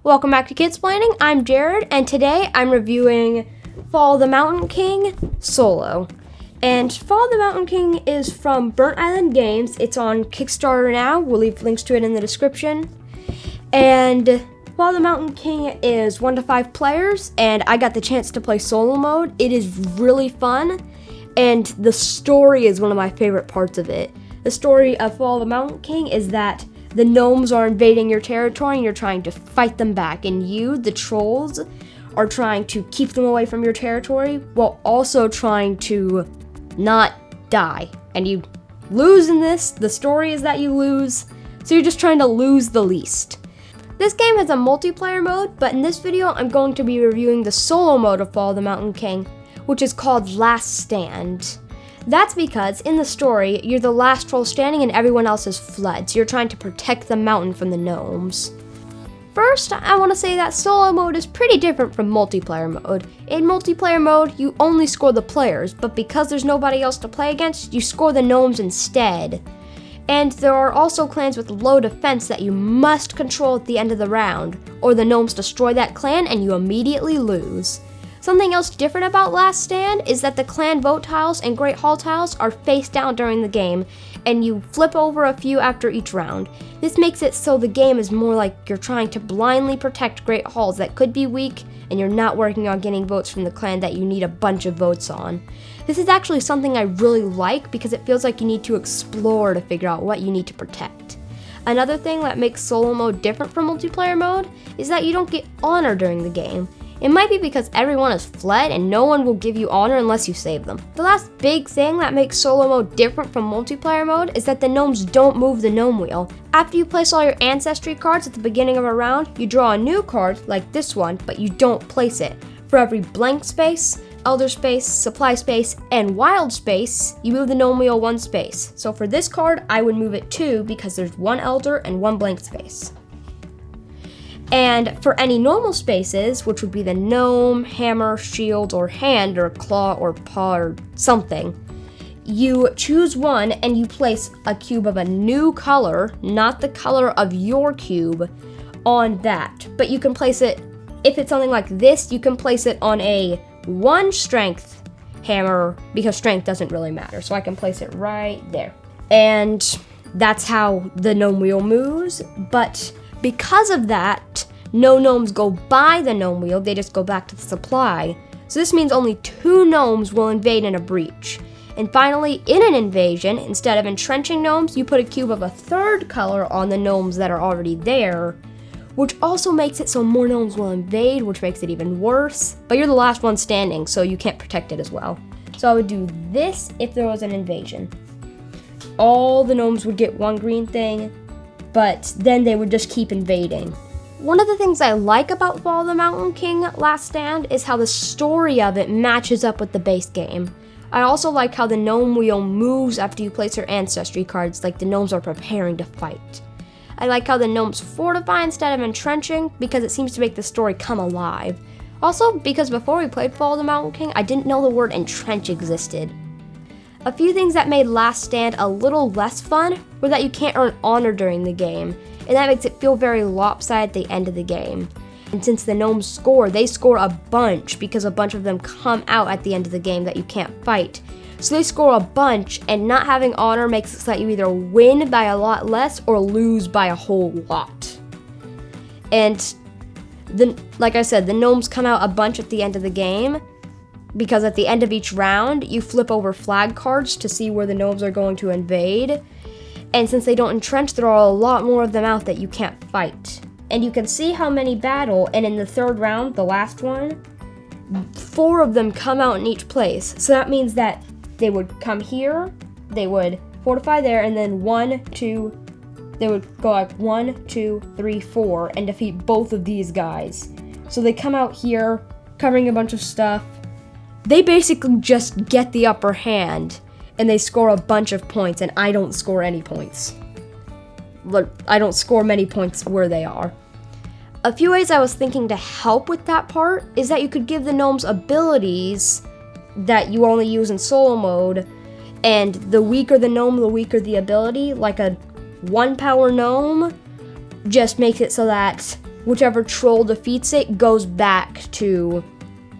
Welcome back to Kidsplaining. I'm Jared, and today I'm reviewing Fall of the Mountain King Solo. And Fall of the Mountain King is from Burnt Island Games. It's on Kickstarter now. We'll leave links to it in the description. And Fall of the Mountain King is 1 to 5 players, and I got the chance to play solo mode. It is really fun, and the story is one of my favorite parts of it. The story of Fall of the Mountain King is that the gnomes are invading your territory and you're trying to fight them back, and you, the trolls, are trying to keep them away from your territory while also trying to not die. And you lose in this. The story is that you lose, so you're just trying to lose the least. This game has a multiplayer mode, but in this video I'm going to be reviewing the solo mode of Fall of the Mountain King, which is called Last Stand. That's because in the story, you're the last troll standing and everyone else has fled, so you're trying to protect the mountain from the gnomes. First, I want to say that solo mode is pretty different from multiplayer mode. In multiplayer mode, you only score the players, but because there's nobody else to play against, you score the gnomes instead. And there are also clans with low defense that you must control at the end of the round, or the gnomes destroy that clan and you immediately lose. Something else different about Last Stand is that the clan vote tiles and Great Hall tiles are face down during the game, and you flip over a few after each round. This makes it so the game is more like you're trying to blindly protect Great Halls that could be weak, and you're not working on getting votes from the clan that you need a bunch of votes on. This is actually something I really like because it feels like you need to explore to figure out what you need to protect. Another thing that makes solo mode different from multiplayer mode is that you don't get honor during the game. It might be because everyone has fled and no one will give you honor unless you save them. The last big thing that makes solo mode different from multiplayer mode is that the gnomes don't move the Gnome Wheel. After you place all your ancestry cards at the beginning of a round, you draw a new card like this one, but you don't place it. For every blank space, elder space, supply space, and wild space, you move the Gnome Wheel 1 space. So for this card, I would move it 2 because there's 1 elder and 1 blank space. And for any normal spaces, which would be the gnome, hammer, shield, or hand, or claw, or paw, or something, you choose one and you place a cube of a new color, not the color of your cube, on that. But you can place it, if it's something like this, you can place it on a 1 strength hammer, because strength doesn't really matter. So I can place it right there. And that's how the Gnome Wheel moves, but because of that, no gnomes go by the Gnome Wheel, they just go back to the supply. So this means only 2 gnomes will invade in a breach. And finally, in an invasion, instead of entrenching gnomes, you put a cube of a 3rd color on the gnomes that are already there, which also makes it so more gnomes will invade, which makes it even worse. But you're the last one standing, so you can't protect it as well. So I would do this if there was an invasion. All the gnomes would get 1 green thing, but then they would just keep invading. One of the things I like about Fall of the Mountain King Last Stand is how the story of it matches up with the base game. I also like how the Gnome Wheel moves after you place your ancestry cards, like the gnomes are preparing to fight. I like how the gnomes fortify instead of entrenching because it seems to make the story come alive. Also, because before we played Fall of the Mountain King, I didn't know the word entrench existed. A few things that made Last Stand a little less fun were that you can't earn honor during the game, and that makes it feel very lopsided at the end of the game. And since the gnomes score, they score a bunch because a bunch of them come out at the end of the game that you can't fight. So they score a bunch, and not having honor makes it so that you either win by a lot less or lose by a whole lot. And like I said, the gnomes come out a bunch at the end of the game, because at the end of each round, you flip over flag cards to see where the gnomes are going to invade. And since they don't entrench, there are a lot more of them out that you can't fight. And you can see how many battle, and in the 3rd round, the last one, 4 of them come out in each place. So that means that they would come here, they would fortify there, and then 1, 2, they would go like 1, 2, 3, 4, and defeat both of these guys. So they come out here, covering a bunch of stuff. They basically just get the upper hand, and they score a bunch of points, and I don't score any points. I don't score many points where they are. A few ways I was thinking to help with that part is that you could give the gnomes abilities that you only use in solo mode, and the weaker the gnome, the weaker the ability. Like a 1 power gnome just makes it so that whichever troll defeats it goes back to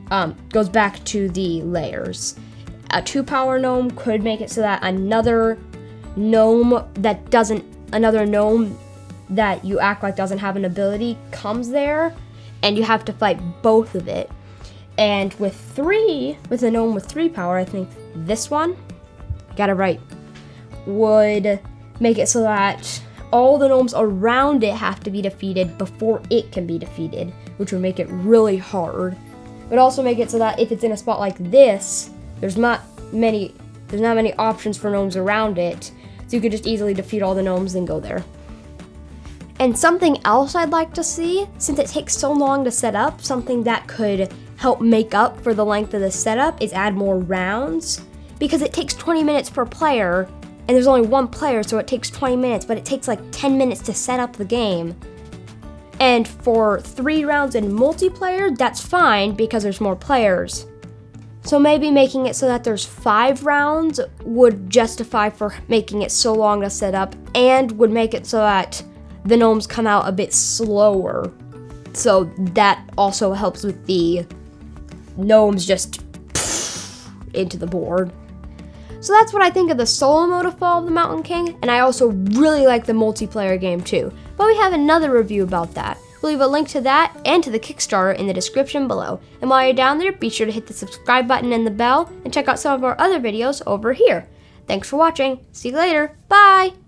the layers. A 2-power gnome could make it so that another gnome that you act like doesn't have an ability comes there, and you have to fight both of it. And with a gnome with 3 power, I think this one, got it right, would make it so that all the gnomes around it have to be defeated before it can be defeated, which would make it really hard. It would also make it so that if it's in a spot like this, there's not many options for gnomes around it, so you could just easily defeat all the gnomes and go there. And something else I'd like to see, since it takes so long to set up, something that could help make up for the length of the setup is add more rounds, because it takes 20 minutes per player, and there's only one player, so it takes 20 minutes, but it takes like 10 minutes to set up the game. And for 3 rounds in multiplayer, that's fine because there's more players. So maybe making it so that there's 5 rounds would justify for making it so long to set up, and would make it so that the gnomes come out a bit slower. So that also helps with the gnomes just into the board. So that's what I think of the solo mode of Fall of the Mountain King, and I also really like the multiplayer game too. But we have another review about that. We'll leave a link to that and to the Kickstarter in the description below. And while you're down there, be sure to hit the subscribe button and the bell, and check out some of our other videos over here. Thanks for watching. See you later. Bye!